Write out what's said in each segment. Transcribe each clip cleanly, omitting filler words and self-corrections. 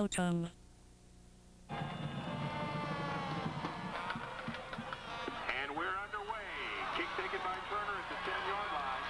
Totem. And we're underway. Kick taken by Turner at the 10-yard line.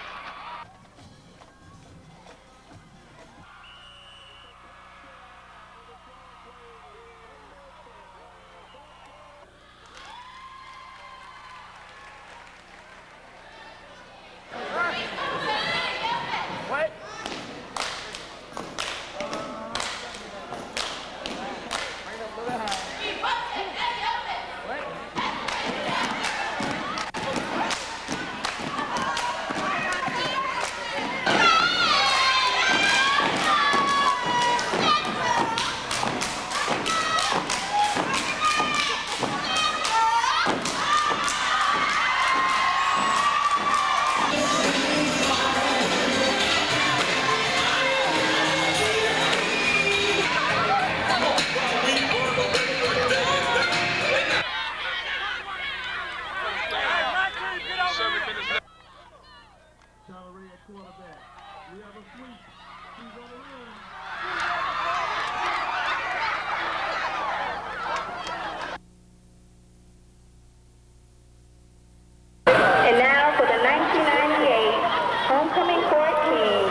And now for the 1998 Homecoming Court King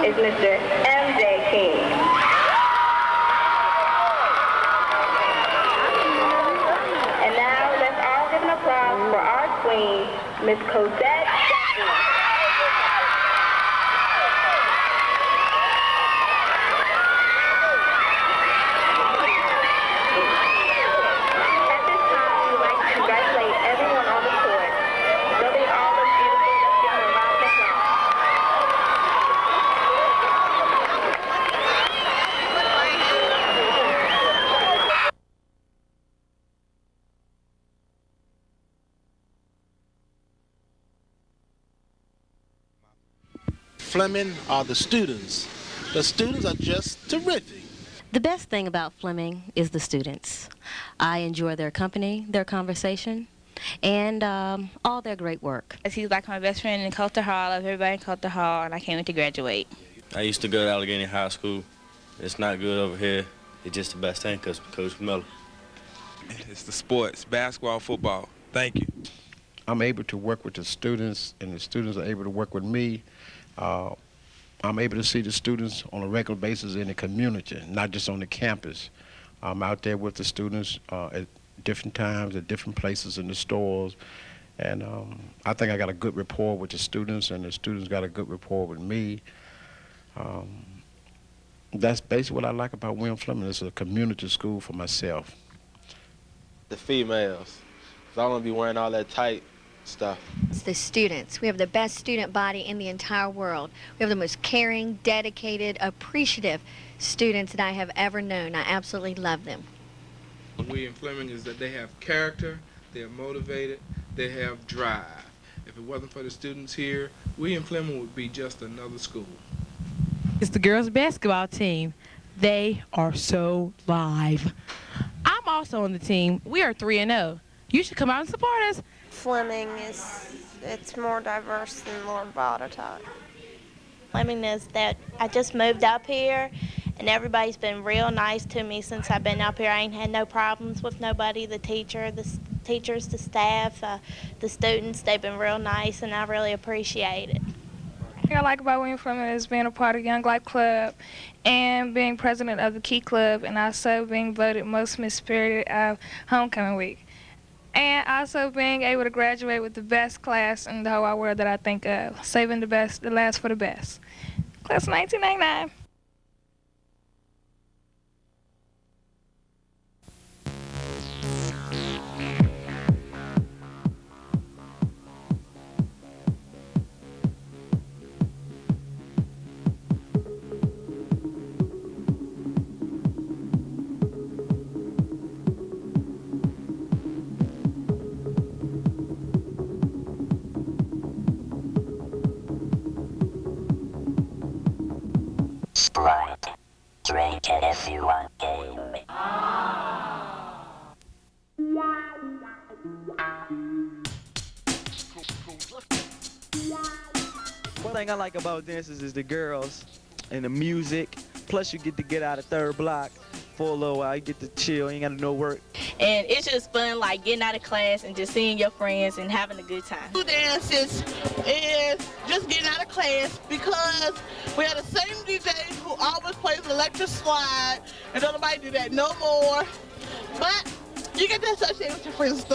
is Mr. M.J. King. And now let's all give an applause for our queen, Miss Cosette Jackson. At this time, we would like to congratulate everyone on the court. Though they all look beautiful, let's give them a round of applause. Fleming are the students. The students are just terrific. The best thing about Fleming is the students. I enjoy their company, their conversation, and all their great work. He's like my best friend in Coulter Hall. I love everybody in Coulter Hall, and I can't wait to graduate. I used to go to Allegheny High School. It's not good over here. It's just the best thing because Coach Miller. It's the sports, basketball, football. Thank you. I'm able to work with the students, and the students are able to work with me. I'm able to see the students on a regular basis in the community, not just on the campus. I'm out there with the students at different times, at different places in the stores, and I think I got a good rapport with the students, and the students got a good rapport with me. That's basically what I like about William Fleming. It's a community school for myself. The females. I don't want to be wearing all that tight stuff. It's the students. We have the best student body in the entire world. We have the most caring, dedicated, appreciative students that I have ever known. I absolutely love them. William Fleming is that they have character, they're motivated, they have drive. If it wasn't for the students here, William Fleming would be just another school. It's the girls' basketball team. They are so live. I'm also on the team. We are 3-0. You should come out and support us. Fleming it's more diverse than Lord Botetourt. Fleming is that I just moved up here, and everybody's been real nice to me since I've been up here. I ain't had no problems with nobody, the teachers, the staff, the students. They've been real nice, and I really appreciate it. What I like about William Fleming is being a part of Young Life Club and being president of the Key Club, and also being voted most Miss-Spirited of Homecoming Week. And also being able to graduate with the best class in the whole wide world that I think of, saving the best, the last for the best. Class of 1999. Sprite. Drink it if you want game. One thing I like about dances is the girls and the music. Plus you get to get out of third block for a little while. You get to chill, you ain't got to do no work. And it's just fun, like getting out of class and just seeing your friends and having a good time. School dances is just getting out of class because we have the same DJ who always plays electric slide, and don't nobody do that no more. But you get to associate with your friends.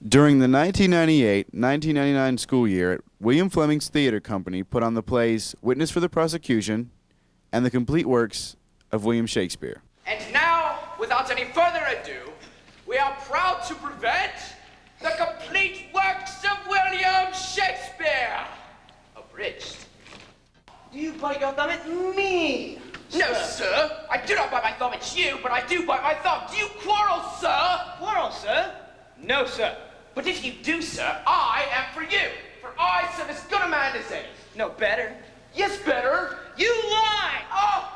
During the 1998-1999 school year, William Fleming's theater company put on the plays Witness for the Prosecution and the complete works of William Shakespeare. And now, without any further ado, we are proud to present the complete works of William Shakespeare, abridged. Do you bite your thumb at me? No, sir. I do not bite my thumb at you, but I do bite my thumb. Do you quarrel, sir? Quarrel, sir? No, sir. But if you do, sir, I am for you. For I serve as good a man as any. No, better. Yes, better. You lie! Oh!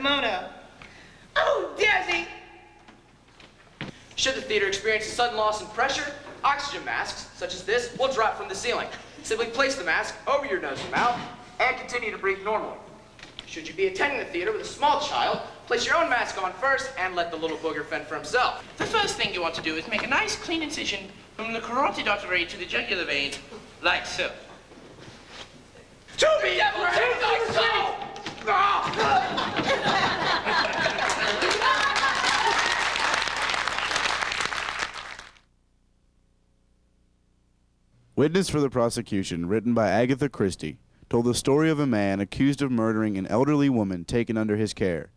kimono. Oh, Desi! Should the theater experience a sudden loss in pressure, oxygen masks, such as this, will drop from the ceiling. Simply place the mask over your nose and mouth and continue to breathe normally. Should you be attending the theater with a small child, place your own mask on first and let the little booger fend for himself. The first thing you want to do is make a nice clean incision from the carotid artery to the jugular vein, like so. To be devil, take thy soul! Witness for the prosecution, written by Agatha Christie, told the story of a man accused of murdering an elderly woman taken under his care.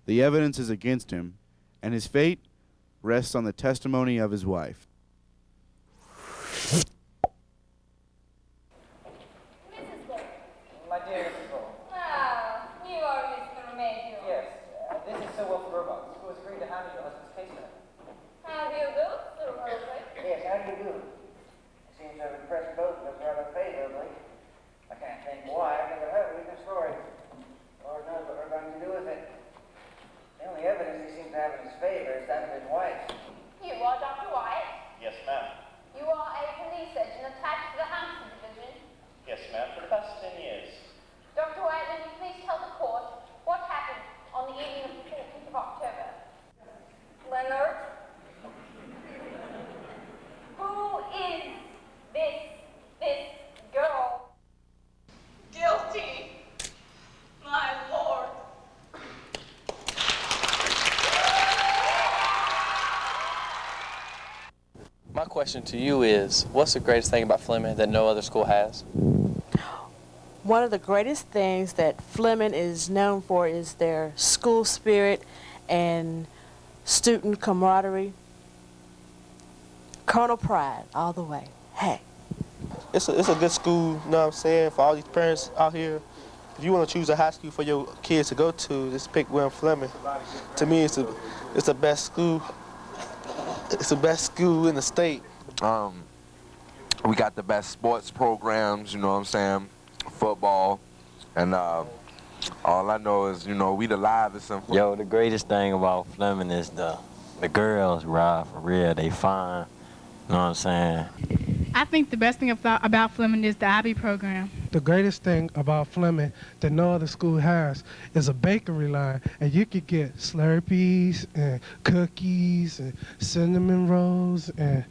The evidence is against him, and his fate rests on the testimony of his wife. My dear Mrs. Bull. Ah, you are Mr. Romeo. Yes, this is Sir Wilford Roebuck, who has agreed to handle your husband's case now. How do you do, Sir Wilford? Yes, how do you do? Seems to have impressed both of us rather favorably. I can't think why. I've never heard of the story. Lord knows what we're going to do with it. The only evidence he seems to have in his favor is that of his wife. You are Dr. White? Yes, ma'am. You are a police agent attached to the Hampton Division? Yes, ma'am, for the past 10 years. Dr. White, will you please tell the court what happened on the evening of the 14th of October? Leonard? Who is this girl? Guilty, my lord. My question to you is, what's the greatest thing about Fleming that no other school has? One of the greatest things that Fleming is known for is their school spirit and student camaraderie. Colonel Pride, all the way. Hey. It's a good school, you know what I'm saying, for all these parents out here. If you want to choose a high school for your kids to go to, just pick William Fleming. To me, it's the best school. It's the best school in the state. We got the best sports programs, you know what I'm saying, football, and all I know is, you know, we the livest. Yo, the greatest thing about Fleming is the girls, ride for real. They fine, you know what I'm saying. I think the best thing about Fleming is the IB program. The greatest thing about Fleming that no other school has is a bakery line, and you could get Slurpees and cookies and cinnamon rolls and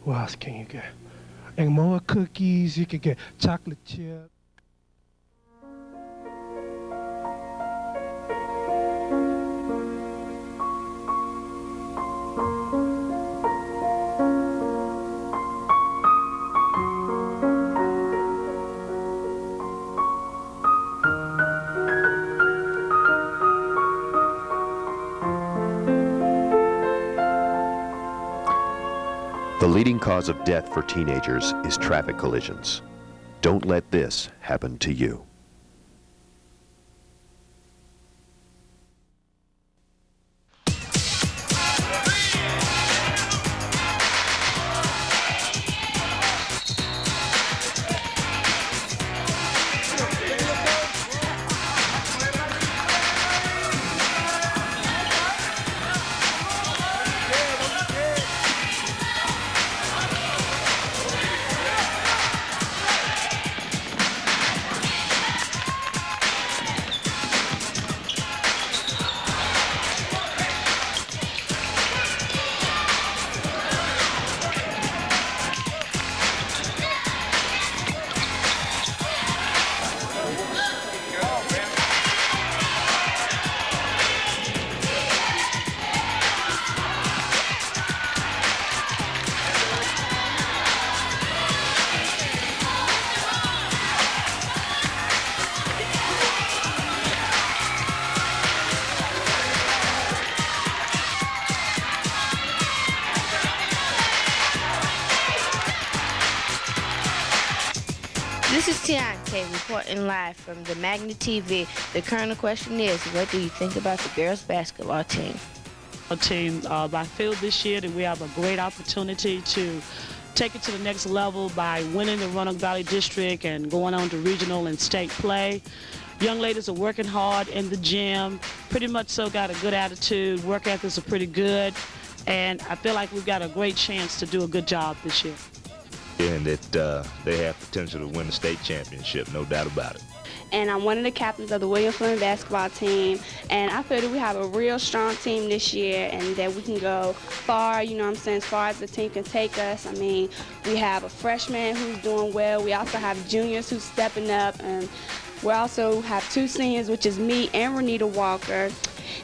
what else can you get? And more cookies. You could get chocolate chip. The leading cause of death for teenagers is traffic collisions. Don't let this happen to you. This is Tiante reporting live from the Magna TV. The current question is, what do you think about the girls' basketball team? I feel this year that we have a great opportunity to take it to the next level by winning the Roanoke Valley District and going on to regional and state play. young ladies are working hard in the gym, pretty much so got a good attitude, work ethics are pretty good, and I feel like we've got a great chance to do a good job this year. And that they have potential to win the state championship, no doubt about it. And I'm one of the captains of the William Fleming basketball team, and I feel that we have a real strong team this year and that we can go far, you know what I'm saying, as far as the team can take us. I mean, we have a freshman who's doing well. We also have juniors who's stepping up, and we also have 2 seniors, which is me and Renita Walker.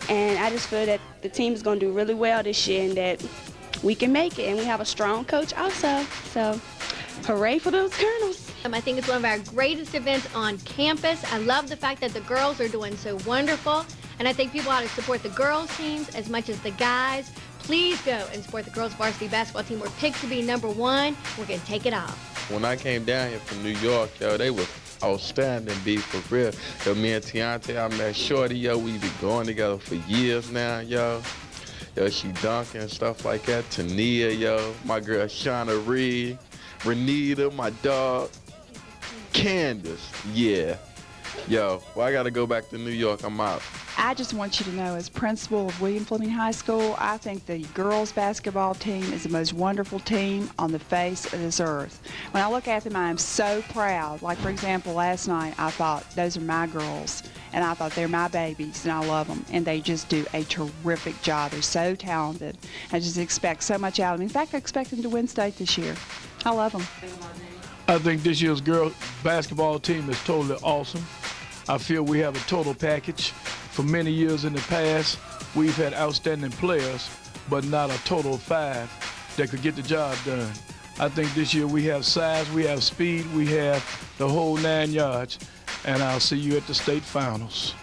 And I just feel that the team is going to do really well this year and that we can make it. And we have a strong coach also. So, hooray for those Colonels. I think it's one of our greatest events on campus. I love the fact that the girls are doing so wonderful. And I think people ought to support the girls' teams as much as the guys. Please go and support the girls' varsity basketball team. We're picked to be #1. We're going to take it off. When I came down here from New York, yo, they was outstanding, B, for real. Yo, me and Tiante, I met Shorty, yo, we been going together for years now, yo. Yo, she dunking and stuff like that. Tania, yo, my girl Shauna Reed, Renita, my dog, Candace, yeah. Yo, well, I gotta go back to New York, I'm out. I just want you to know, as principal of William Fleming High School, I think the girls basketball team is the most wonderful team on the face of this earth. When I look at them, I am so proud. Like, for example, last night, I thought, those are my girls, and I thought they're my babies, and I love them, and they just do a terrific job. They're so talented. I just expect so much out of them. In fact, I expect them to win state this year. I love them. I think this year's girls basketball team is totally awesome. I feel we have a total package. For many years in the past, we've had outstanding players, but not a total of 5 that could get the job done. I think this year we have size, we have speed, we have the whole 9 yards, and I'll see you at the state finals.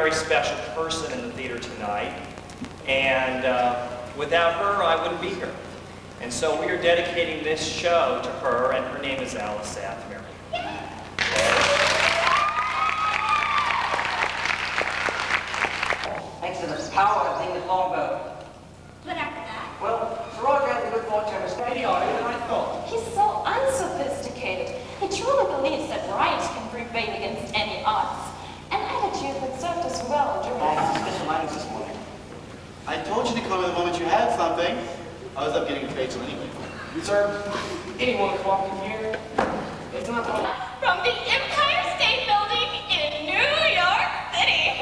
very special person in the theater tonight, and without her, I wouldn't be here. And so we are dedicating this show to her, and her name is Alice Sathmere. Thanks to the power of English longbow. What after that? Well, Sir Roger has a good fortune of steady audio than I thought. He's so unsophisticated. He truly believes that right can prevail against any odds. An attitude that served us well during Mr. Lyons this morning. I told you to come in the moment you had something. I was up getting a facial anyway. Sir, anyone can walk in here. It's not the from the Empire State Building in New York City.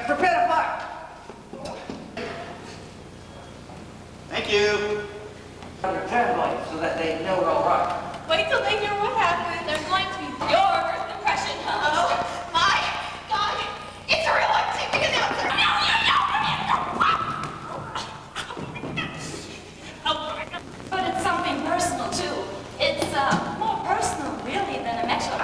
Prepare to fire. Thank you. Under translate so that they know we're all right. Wait till they hear what happened. They're going to be your first impression. Oh my God, it's a real TV announcer. But it's something personal too. It's more personal, really, than a metro.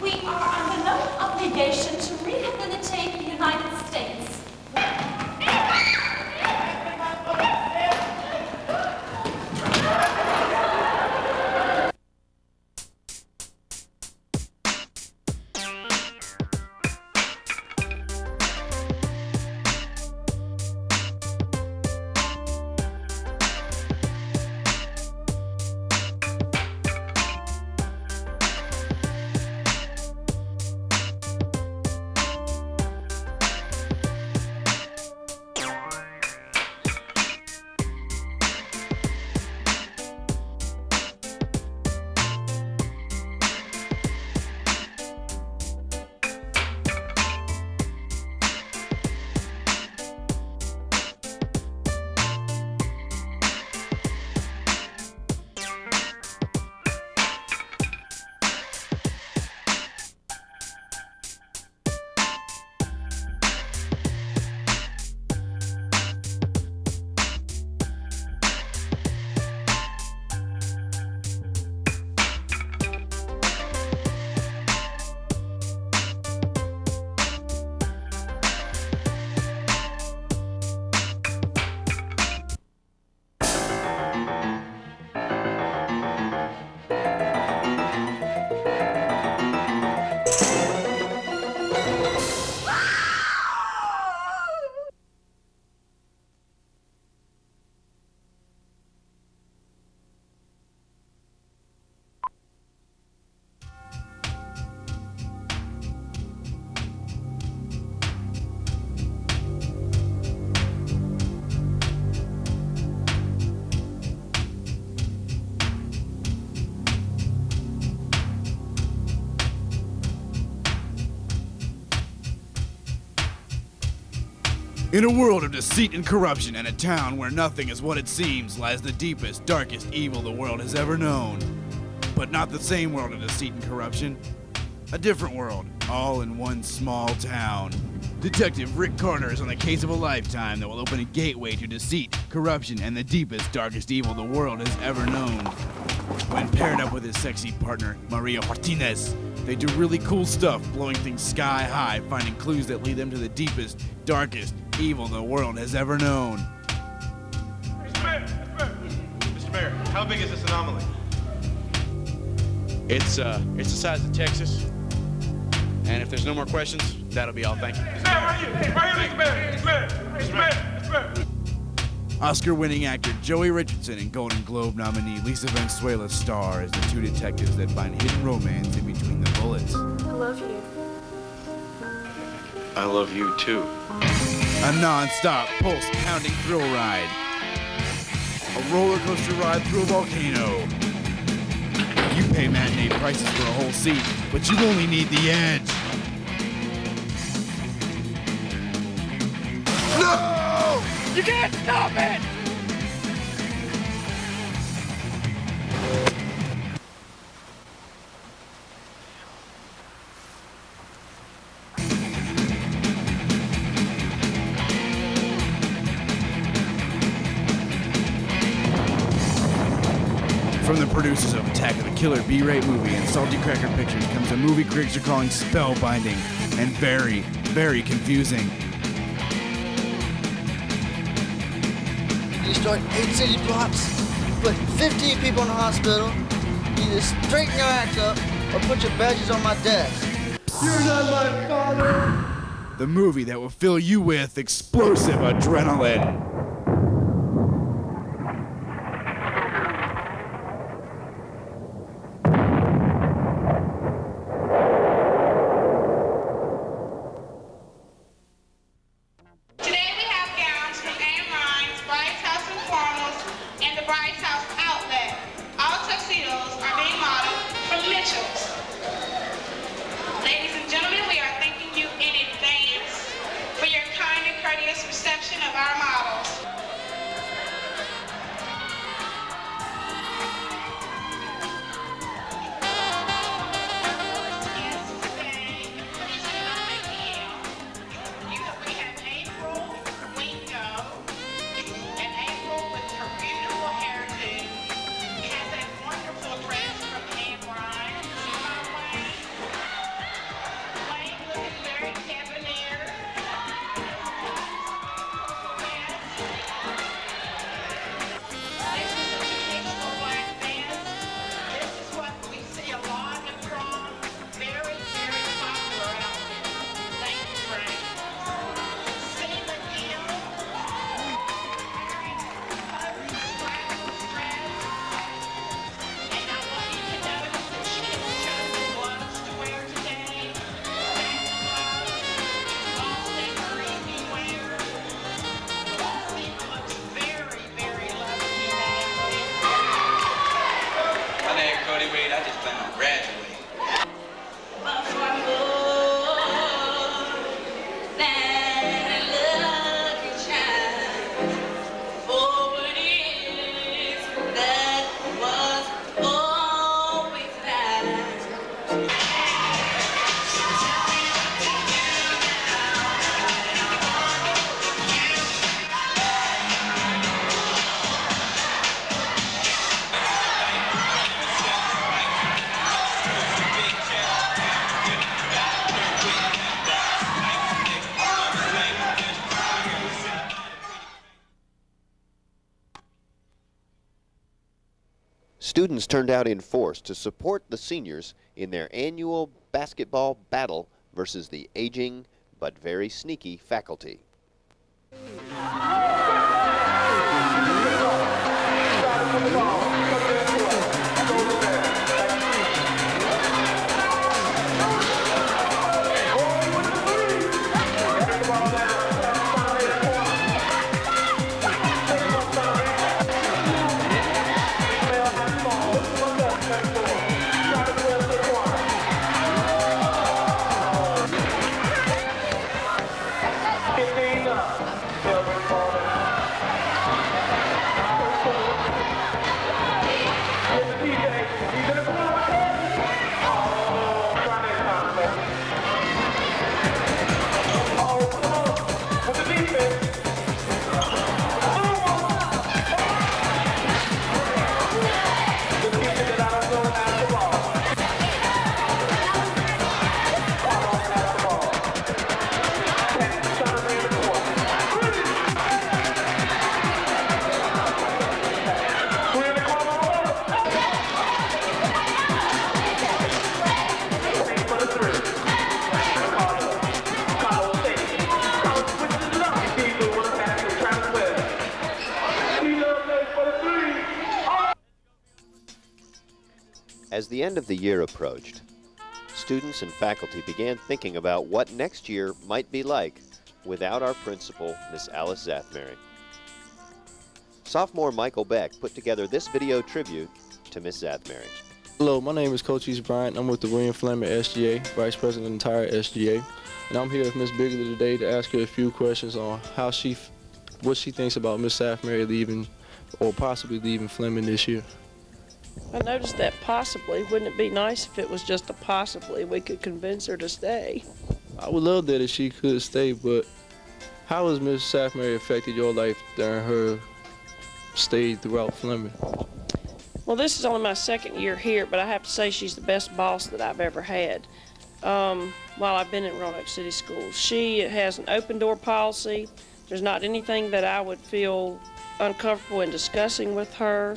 We are under no obligation to rehabilitate the United States. In a world of deceit and corruption, and a town where nothing is what it seems, lies the deepest, darkest evil the world has ever known. But not the same world of deceit and corruption. A different world, all in one small town. Detective Rick Carter is on the case of a lifetime that will open a gateway to deceit, corruption, and the deepest, darkest evil the world has ever known. When paired up with his sexy partner, Maria Martinez, they do really cool stuff, blowing things sky high, finding clues that lead them to the deepest, darkest evil the world has ever known. Mr. Mayor, how big is this anomaly? It's the size of Texas. And if there's no more questions, that'll be all. Thank you. Oscar-winning actor Joey Richardson and Golden Globe nominee Lisa Valenzuela star as the two detectives that find hidden romance in between the bullets. I love you. I love you too. A non-stop, pulse-pounding thrill ride. A roller coaster ride through a volcano. You pay matinee prices for a whole seat, but you only need the edge. No! You can't stop it! From the producers of Attack of the Killer B-Rate movie and Salty Cracker Pictures comes a movie critics are calling spellbinding and very, very confusing. You destroyed 8 city blocks, put 15 people in the hospital. You either straighten your act up or put your badges on my desk. You're not my father! The movie that will fill you with explosive adrenaline. Today we have gowns from Anne Ryan's, Bride's House Informals, and the Bride's House Outlet. All tuxedos are being modeled from Mitchell's. Ladies and gentlemen, we are thanking you in advance for your kind and courteous reception of our models. We have April Wingo, and April with her beautiful hairdo has a wonderful dress from Anne Ryan. Wayne looking very debonair. This is a traditional black band. This is what we see a lot of prom. Very, very popular outfit. Thank you, Frank. See the deal? Wearing a strapless dress. And I want you to notice that she has chosen gloves to wear today. Boston creepy wear. She looks very, very lovely now. My name's Cody Wade. I just plan on graduating. But for more than a lucky child, for it is that was always right. Students turned out in force to support the seniors in their annual basketball battle versus the aging but very sneaky faculty. As the end of the year approached, students and faculty began thinking about what next year might be like without our principal, Miss Alice Zathmary. Sophomore Michael Beck put together this video tribute to Miss Zathmary. Hello, my name is Coach East Bryant. I'm with the William Fleming SGA, Vice President of the entire SGA. And I'm here with Miss Bigley today to ask her a few questions on what she thinks about Miss Zathmary leaving or possibly leaving Fleming this year. I noticed that possibly. Wouldn't it be nice if it was just a possibly? We could convince her to stay. I would love that if she could stay, but how has Miss Zathmary affected your life during her stay throughout Fleming? Well, this is only my second year here, but I have to say she's the best boss that I've ever had while I've been in Roanoke City Schools. She has an open door policy. There's not anything that I would feel uncomfortable in discussing with her.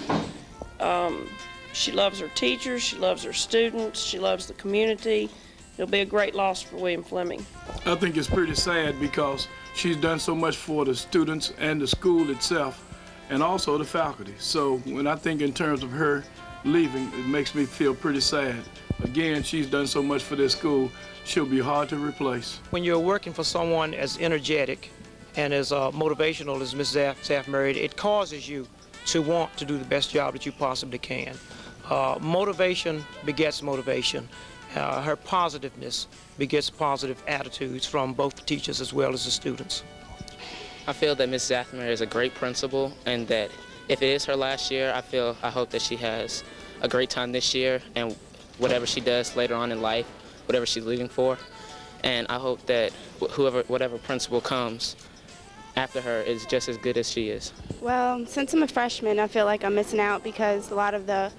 She loves her teachers, she loves her students, she loves the community. It'll be a great loss for William Fleming. I think it's pretty sad because she's done so much for the students and the school itself, and also the faculty. So when I think in terms of her leaving, it makes me feel pretty sad. Again, she's done so much for this school, she'll be hard to replace. When you're working for someone as energetic and as motivational as Mrs. Saffmary, it causes you to want to do the best job that you possibly can. Motivation begets motivation. Her positiveness begets positive attitudes from both the teachers as well as the students. I feel that Ms. Saffmary is a great principal, and that if it is her last year, I hope that she has a great time this year and whatever she does later on in life, whatever she's leaving for. And I hope that whatever principal comes after her is just as good as she is. Well, since I'm a freshman, I feel like I'm missing out because a lot of the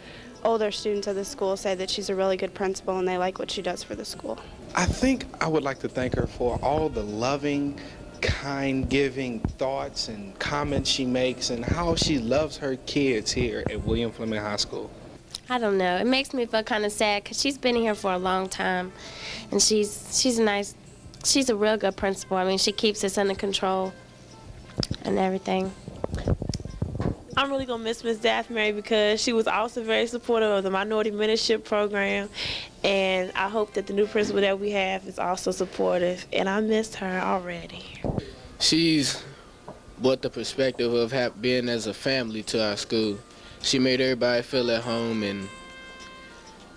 older students of the school say that she's a really good principal and they like what she does for the school. I think I would like to thank her for all the loving, kind, giving thoughts and comments she makes and how she loves her kids here at William Fleming High School. I don't know. It makes me feel kind of sad because she's been here for a long time, and she's a real good principal. I mean, she keeps us under control and everything. I'm really going to miss Ms. Saffmary because she was also very supportive of the Minority Mentorship Program, and I hope that the new principal that we have is also supportive, and I missed her already. She's brought the perspective of being as a family to our school. She made everybody feel at home, and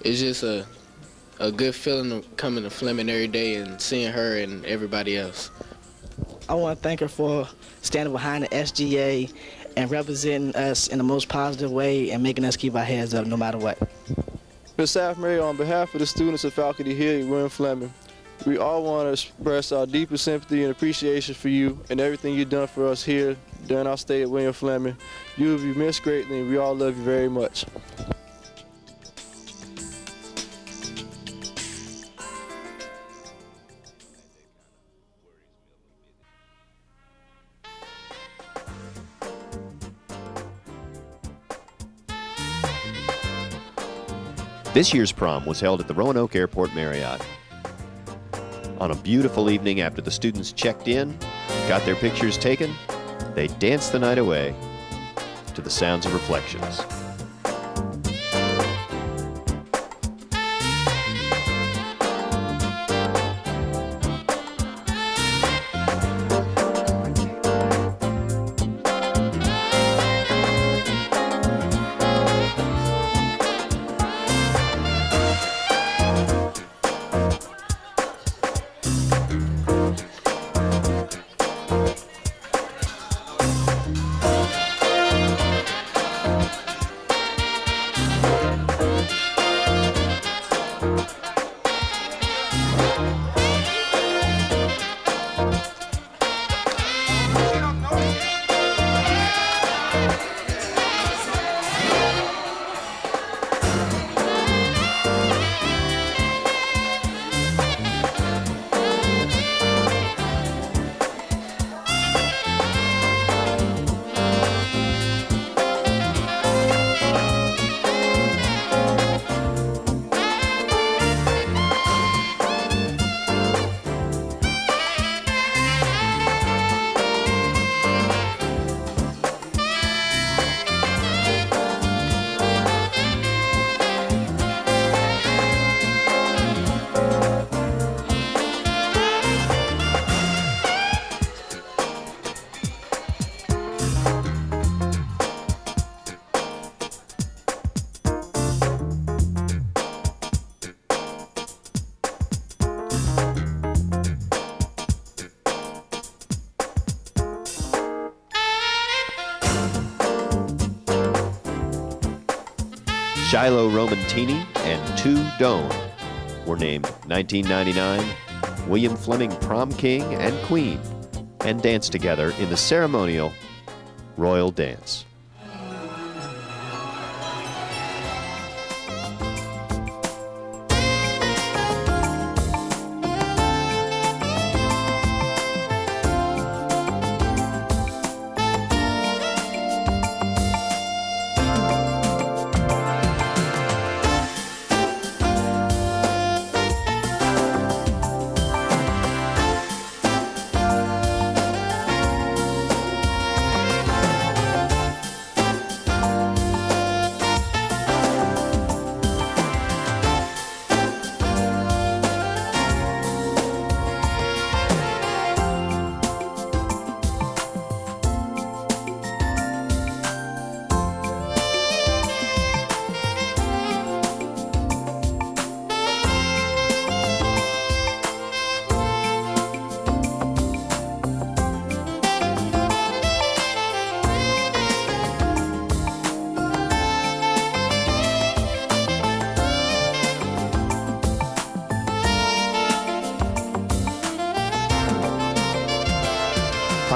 it's just a good feeling of coming to Fleming every day and seeing her and everybody else. I want to thank her for standing behind the SGA and representing us in the most positive way and making us keep our heads up no matter what. Ms. Saffmary, on behalf of the students and faculty here at William Fleming, we all want to express our deepest sympathy and appreciation for you and everything you've done for us here during our stay at William Fleming. You will be missed greatly, and we all love you very much. This year's prom was held at the Roanoke Airport Marriott. On a beautiful evening after the students checked in, got their pictures taken, they danced the night away to the sounds of Reflections. Shiloh Romantini and Tu Doan were named 1999 William Fleming Prom King and Queen and danced together in the ceremonial Royal Dance.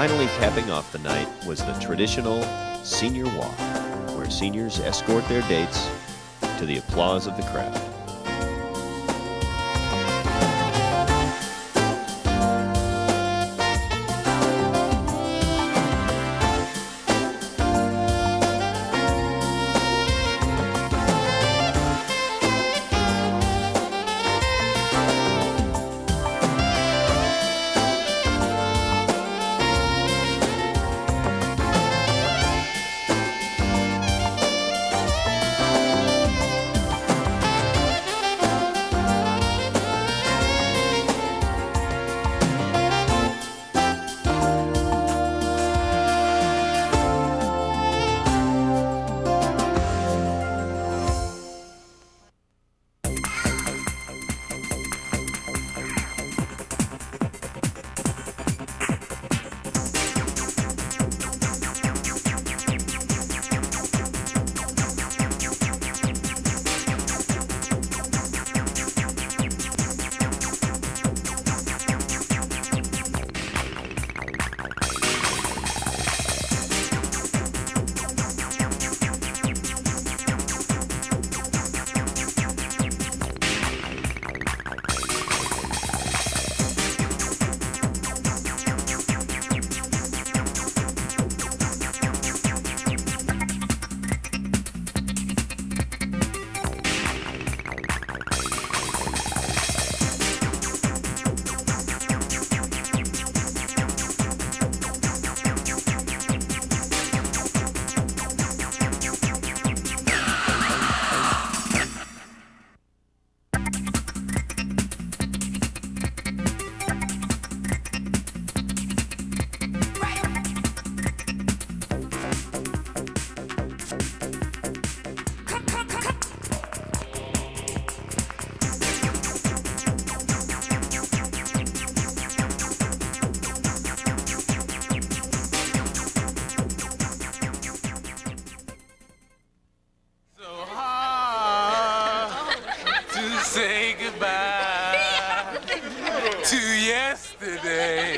Finally capping off the night was the traditional senior walk, where seniors escort their dates to the applause of the crowd. Say goodbye to yesterday.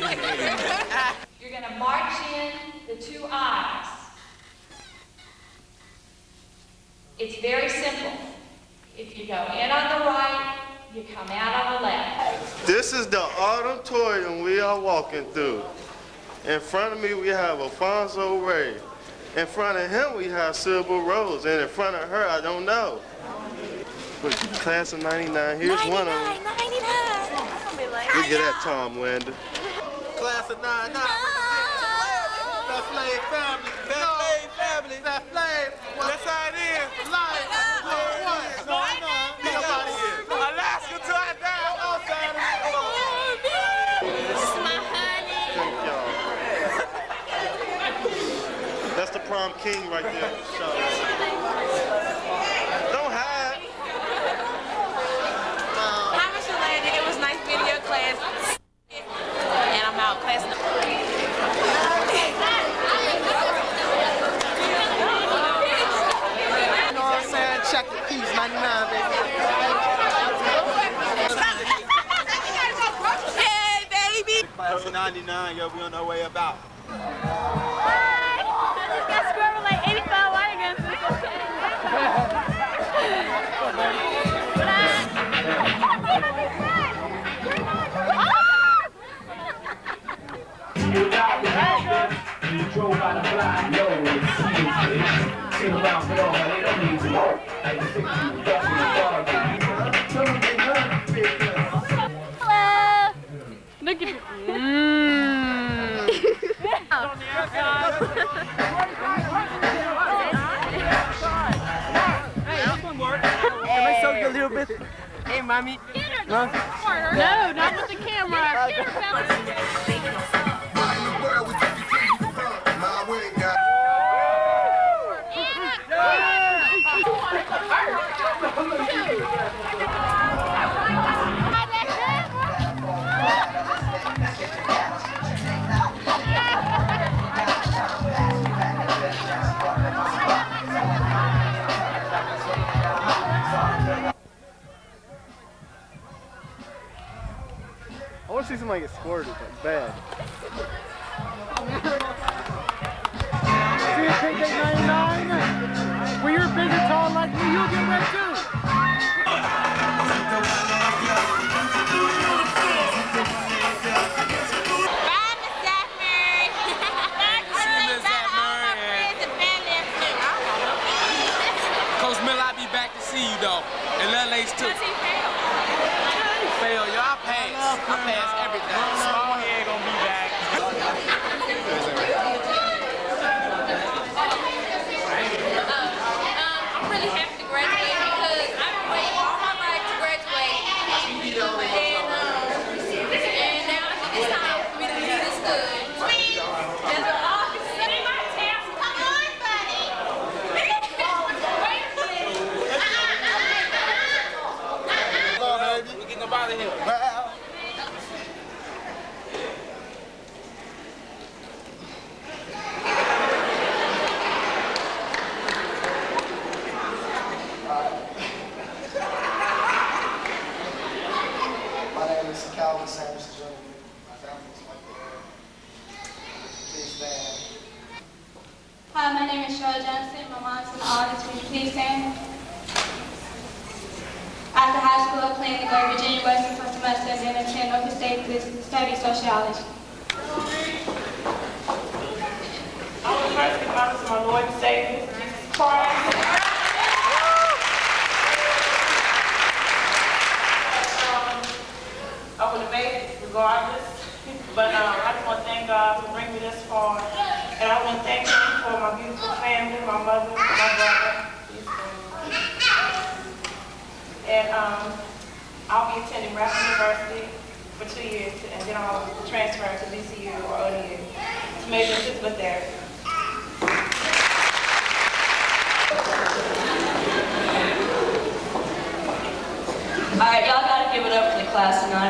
You're going to march in the two aisles. It's very simple. If you go in on the right, you come out on the left. This is the auditorium we are walking through. In front of me, we have Alfonso Ray. In front of him, we have Sybil Rose. And in front of her, I don't know. But class of 99, here's 99, one of them. 99. Look at that Tom Lander. Class of 99. That slave family. That slave family. That slave. That's how it is. Life. Get up out of here. Alaska to our down. This is my honey. Thank y'all. That's the prom king right there. Don't hide. It was nice being in your class. And I'm out class number. You know what I'm saying? Check the piece, 99, baby. Hey, baby. Class of 99, yo, we on our way about. I just got squirrel like 85 white against You drove by the block, no, it's sit around for all, they don't need to know. Like the 60s, back in the bar, hello. Look at you. Can I show you a little bit? Hey, mommy. No, not with the camera. I want to see somebody get squirted, like bad. See you, Pink 899. When you're big and tall like me, you'll get wet too. Coach Miller, I'll be back to see you though. And Lil Lace too. Does he fail? Fail, y'all pass. I pass everything. Small head gonna be back. I'm really happy to graduate because I've been waiting all my life to graduate. And now I think it's time for me to leave this good. That's all I can say. Come on, buddy. We getting up out of here. My name is Calvin Sanders Jr. My family's right there. Please stand. Hi, my name is Cheryl Johnson. My mom's in the audience. Will you please stand? After high school, I planned to go to Virginia Western for a semester and then attend Norfolk State to study sociology. I would first give honor to my Lord and Savior, Jesus Christ. I would have made it regardless, but I just want to thank God for bringing me this far. And I want to thank Him for my beautiful family, my mother, my brother. And I'll be attending Rapp University for 2 years, and then I'll transfer to VCU or ODU to major in physical therapy. All right, y'all gotta give it up for the class of '99.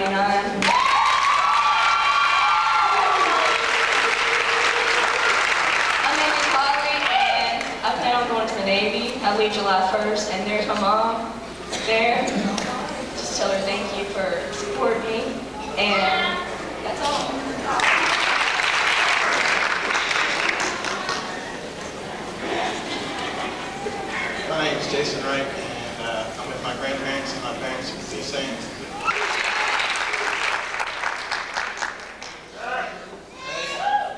I'm Amy Pottery, and I plan on going to the Navy. I leave July 1st, and there's my mom there. Just tell her thank you for supporting me, and that's all. My name is Jason Wright, and I'm with my grandparents and my parents. You can see saying.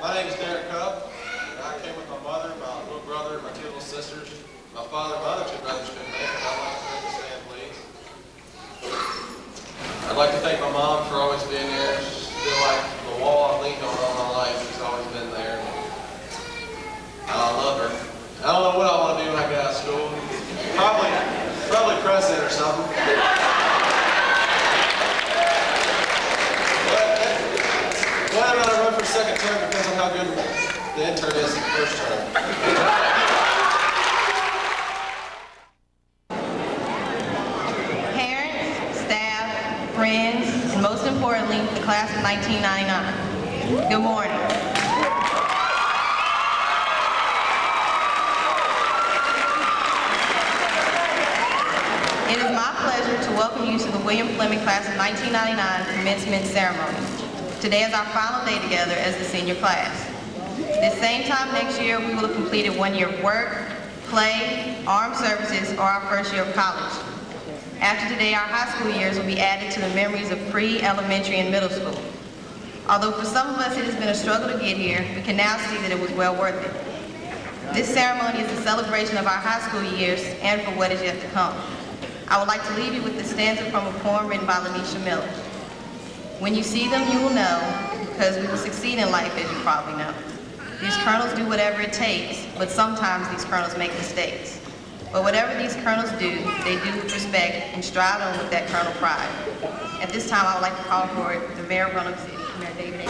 My name is Derek Cupp. I came with my mother, my little brother, my two little sisters. My father, my other two brothers couldn't make it. I'd like to stand, please. I'd like to thank my mom for always being there. She's been like the wall I've leaned on all my life. She's always been there. I love her. I don't know what I want to do when I get out of school. Probably president or something. Whether or not I run for second term depends on how good the intern is in the first term. Parents, staff, friends, and most importantly, the class of 1999. Good morning. It is my pleasure to welcome you to the William Fleming class of 1999 commencement ceremony. Today is our final day together as the senior class. This same time next year, we will have completed 1 year of work, play, armed services, or our first year of college. After today, our high school years will be added to the memories of pre, elementary, and middle school. Although for some of us it has been a struggle to get here, we can now see that it was well worth it. This ceremony is a celebration of our high school years and for what is yet to come. I would like to leave you with the stanza from a poem written by Lanisha Miller. When you see them, you will know, because we will succeed in life, as you probably know. These colonels do whatever it takes, but sometimes these colonels make mistakes. But whatever these colonels do, they do with respect and strive on with that colonel pride. At this time, I would like to call for the Mayor of Roanoke City, Mayor David A.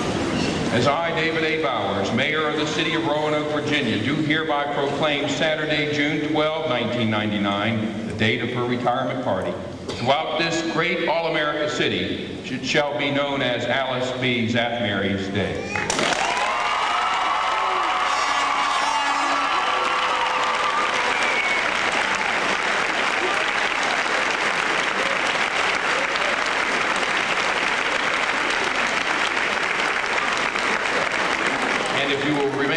As I, David A. Bowers, Mayor of the City of Roanoke, Virginia, do hereby proclaim Saturday, June 12, 1999, the date of her retirement party. Throughout this great all-America city, it shall be known as Alice B. Zathmary's Day.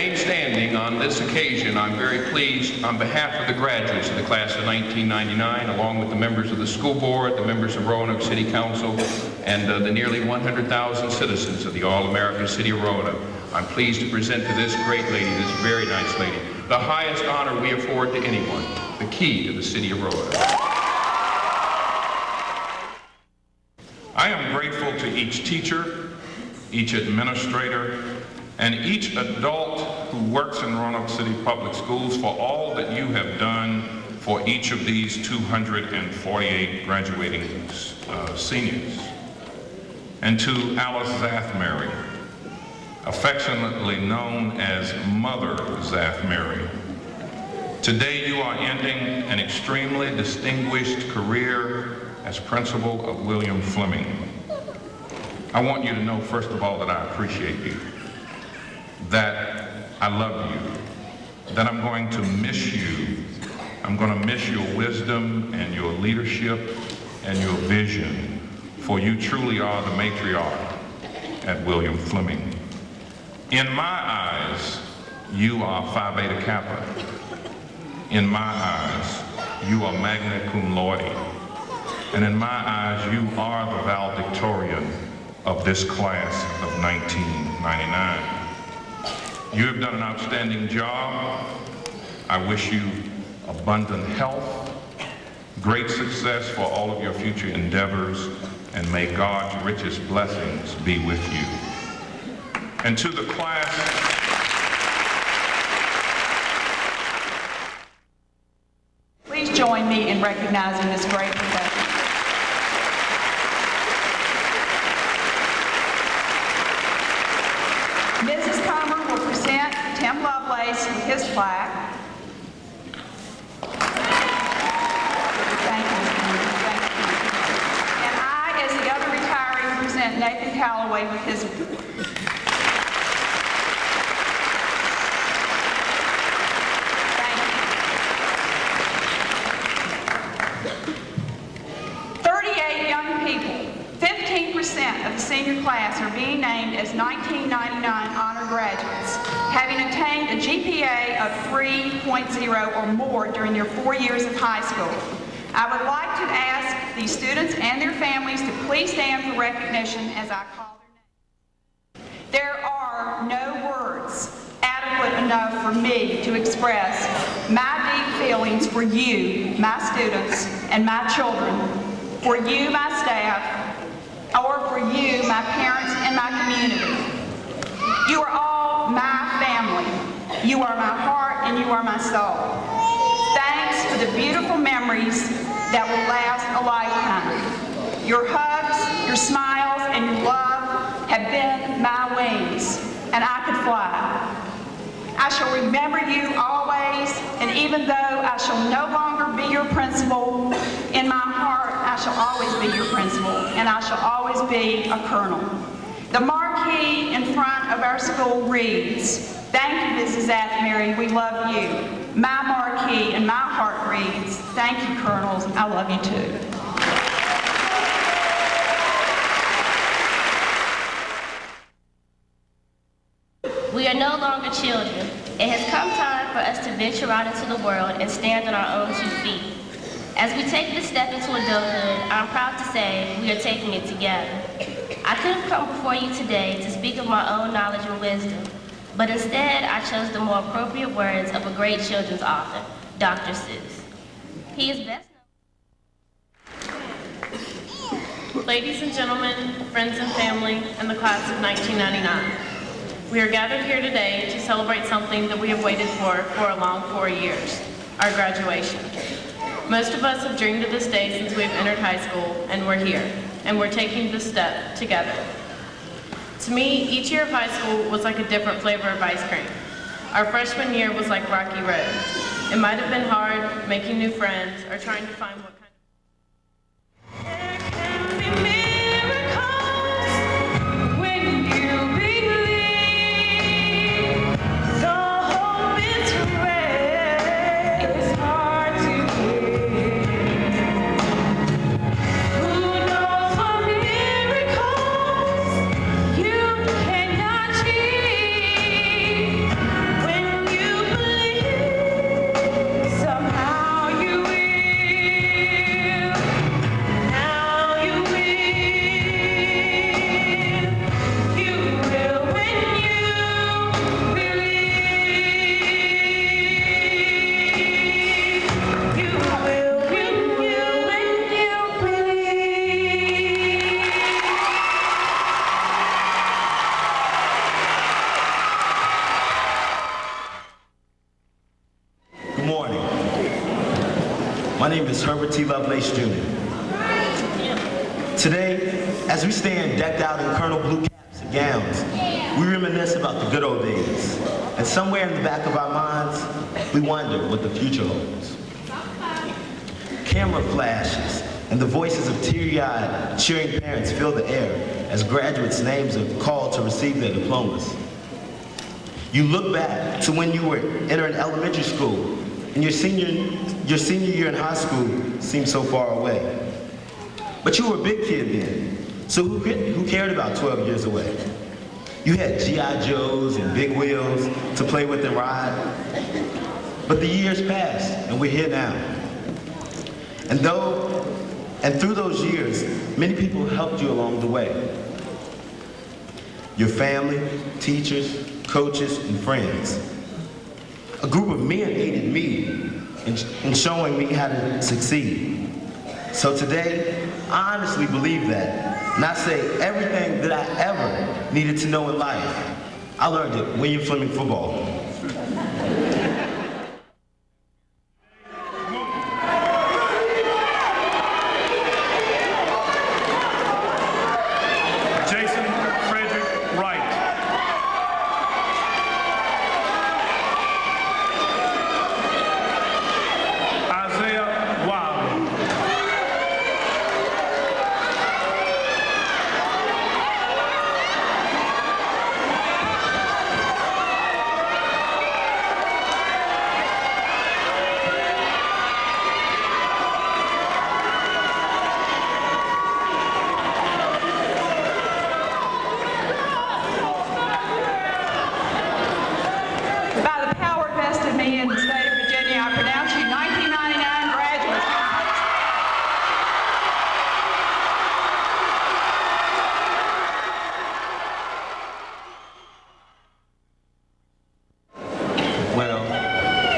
remain standing on this occasion, I'm very pleased on behalf of the graduates of the class of 1999, along with the members of the school board, the members of Roanoke City Council, and the nearly 100,000 citizens of the All-American City of Roanoke. I'm pleased to present to this great lady, this very nice lady, the highest honor we afford to anyone, the key to the city of Roanoke. I am grateful to each teacher, each administrator, and each adult who works in Roanoke City Public Schools for all that you have done for each of these 248 graduating seniors. And to Alice Zathmary, affectionately known as Mother Zathmary. Today you are ending an extremely distinguished career as principal of William Fleming. I want you to know, first of all, that I appreciate you, that I love you, that I'm going to miss you. I'm going to miss your wisdom and your leadership and your vision, for you truly are the matriarch at William Fleming. In my eyes, you are Phi Beta Kappa. In my eyes, you are magna cum laude. And in my eyes, you are the valedictorian of this class of 1999. You have done an outstanding job. I wish you abundant health, great success for all of your future endeavors, and may God's richest blessings be with you. And to the class, please join me in recognizing this great professional. Mrs. Comer will present Tim Lovelace with his plaque. Thank you. Thank you. And I, as the other retiree, will present Nathan Calloway with his. Thank you. 38 young people. 15% of the senior class are being named as 1999 honor graduates, having attained a GPA of 3.0 or more during their 4 years of high school. I would like to ask these students and their families to please stand for recognition as I call their names. There are no words adequate enough for me to express my deep feelings for you, my students, and my children, for you, my staff, or for you, my parents, and my community. You are all my family. You are my heart, and you are my soul. Thanks for the beautiful memories that will last a lifetime. Your hugs, your smiles, and your love have been my wings, and I could fly. I shall remember you always, and even though I shall no longer be your principal, in my heart I shall always be your principal, and I shall always be a colonel. The marquee in front of our school reads, "Thank you, Mrs. Zathmary, we love you." My marquee in my heart reads, "Thank you, colonels, I love you too." We are no longer children. It has come time for us to venture out into the world and stand on our own 2 feet. As we take this step into adulthood, I'm proud to say we are taking it together. I could have come before you today to speak of my own knowledge and wisdom, but instead I chose the more appropriate words of a great children's author, Dr. Seuss. He is best known. Ladies and gentlemen, friends and family, and the class of 1999. We are gathered here today to celebrate something that we have waited for a long 4 years, our graduation. Most of us have dreamed of this day since we've entered high school, and we're here, and we're taking this step together. To me, each year of high school was like a different flavor of ice cream. Our freshman year was like rocky road. It might have been hard making new friends or trying to find what My name is Herbert T. Lovelace Jr. Today, as we stand decked out in Colonel Blue caps and gowns, we reminisce about the good old days. And somewhere in the back of our minds, we wonder what the future holds. Camera flashes and the voices of teary-eyed, cheering parents fill the air as graduates' names are called to receive their diplomas. You look back to when you were entering elementary school, and your senior year in high school seemed so far away. But you were a big kid then, so who cared about 12 years away? You had G.I. Joes and big wheels to play with and ride. But the years passed, and we're here now. And through those years, many people helped you along the way. Your family, teachers, coaches, and friends. A group of men aided me in showing me how to succeed. So today, I honestly believe that, and I say everything that I ever needed to know in life, I learned at William Fleming football.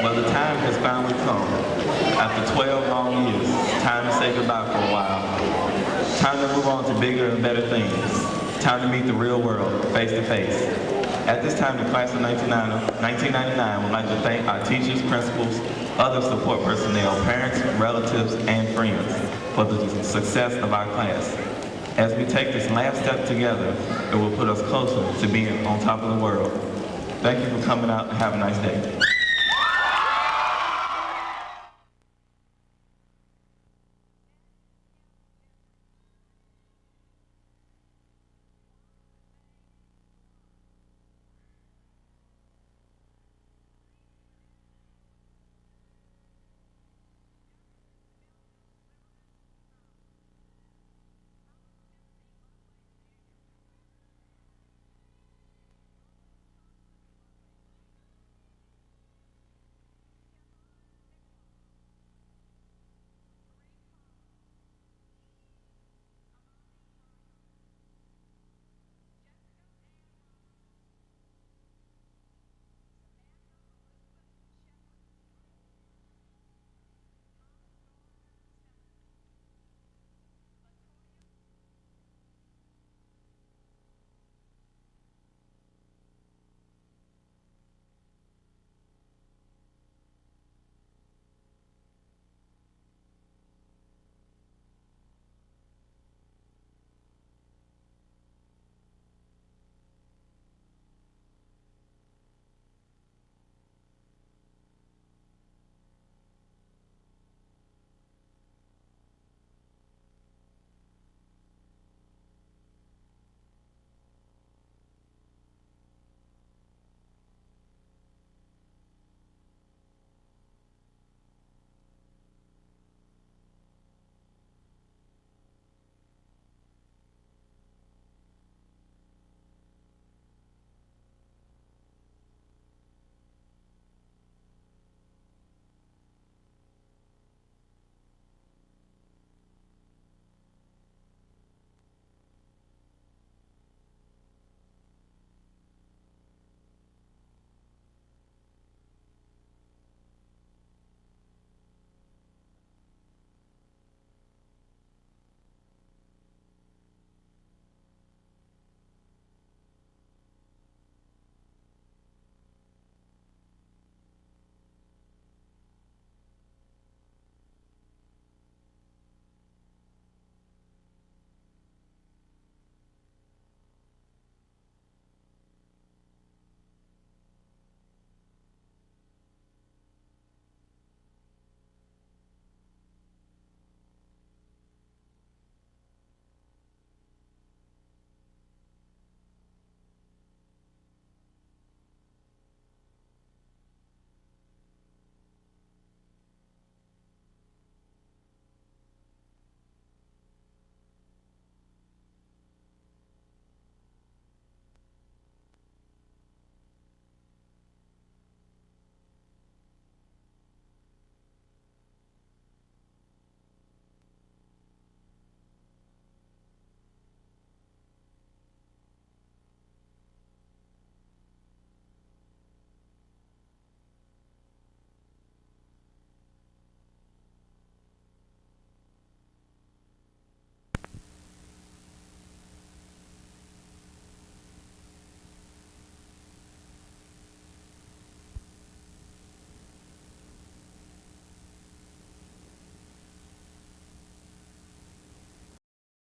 Well, the time has finally come. After 12 long years, time to say goodbye for a while. Time to move on to bigger and better things. Time to meet the real world, face to face. At this time, the class of 1999 would like to thank our teachers, principals, other support personnel, parents, relatives, and friends for the success of our class. As we take this last step together, it will put us closer to being on top of the world. Thank you for coming out and have a nice day.